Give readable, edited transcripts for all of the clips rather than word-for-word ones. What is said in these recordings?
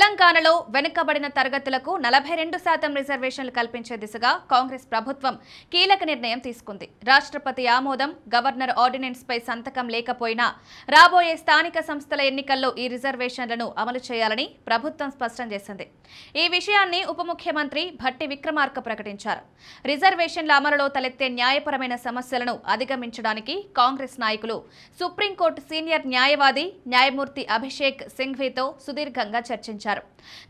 తెలంగాణలో వెనుకబడిన తరగతులకు 42% రిజర్వేషన్లు కల్పించే దిశగా కాంగ్రెస్ ప్రభుత్వం కీలక నిర్ణయం తీసుకుంది. రాష్ట్రపతి ఆమోదం, గవర్నర్ ఆర్డినెన్స్ పై సంతకం లేకపోయినా రాబోయే స్థానిక సంస్థల ఎన్నికల్లో ఈ రిజర్వేషన్లను అమలు చేయాలని ప్రభుత్వం స్పష్టం చేసింది. ఈ విషయాన్ని ఉప ముఖ్యమంత్రి భట్టి విక్రమార్క ప్రకటించారు. రిజర్వేషన్ల అమలులో తలెత్తే న్యాయపరమైన సమస్యలను అధిగమించడానికి కాంగ్రెస్ నాయకులు సుప్రీంకోర్టు సీనియర్ న్యాయవాది న్యాయమూర్తి అభిషేక్ సింఘ్వీతో సుదీర్ఘంగా చర్చించారు.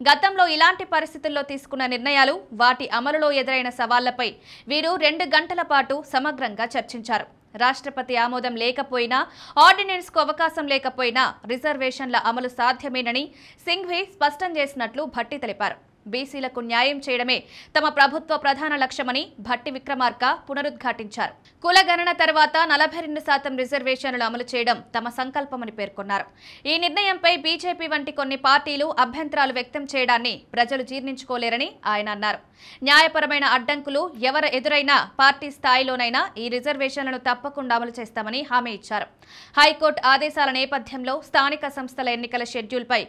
గతంలో ఇలాంటి పరిస్థితుల్లో తీసుకున్న నిర్ణయాలు, వాటి అమలులో ఎదురైన సవాళ్లపై వీరు 2 గంటల పాటు సమగ్రంగా చర్చించారు. రాష్ట్రపతి ఆమోదం లేకపోయినా, ఆర్డినెన్స్ కు అవకాశం లేకపోయినా రిజర్వేషన్ల అమలు సాధ్యమేనని సింఘ్వీ స్పష్టం చేసినట్లు భట్టి తెలిపారు. బీసీలకు న్యాయం చేయడమే తమ ప్రభుత్వ ప్రధాన లక్ష్యమని భట్టి విక్రమార్క పునరుద్ఘాటించారు. కులగణన తర్వాత 42% రిజర్వేషన్లు అమలు చేయడం తమ సంకల్పమని పేర్కొన్నారు. ఈ నిర్ణయంపై బీజేపీ వంటి కొన్ని పార్టీలు అభ్యంతరాలు వ్యక్తం చేయడాన్ని ప్రజలు జీర్ణించుకోలేరని ఆయన అన్నారు. న్యాయపరమైన అడ్డంకులు ఎవరు ఎదురైనా పార్టీ స్థాయిలోనైనా ఈ రిజర్వేషన్లను తప్పకుండా అమలు చేస్తామని హామీ ఇచ్చారు. హైకోర్టు ఆదేశాల నేపథ్యంలో స్థానిక సంస్థల ఎన్నికల షెడ్యూల్పై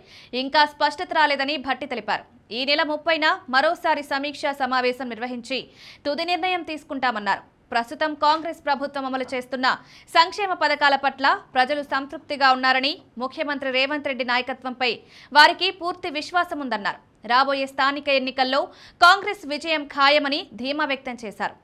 ఇంకా స్పష్టత రాలేదని భట్టి తెలిపారు. ఈ నెల 30న మరోసారి సమీక్షా సమావేశం నిర్వహించి తుది నిర్ణయం తీసుకుంటామన్నారు. ప్రస్తుతం కాంగ్రెస్ ప్రభుత్వం అమలు చేస్తున్న సంక్షేమ పథకాల పట్ల ప్రజలు సంతృప్తిగా ఉన్నారని, ముఖ్యమంత్రి రేవంత్ రెడ్డి నాయకత్వంపై వారికి పూర్తి విశ్వాసం ఉందన్నారు. రాబోయే స్థానిక ఎన్నికల్లో కాంగ్రెస్ విజయం ఖాయమని ధీమా వ్యక్తం చేశారు.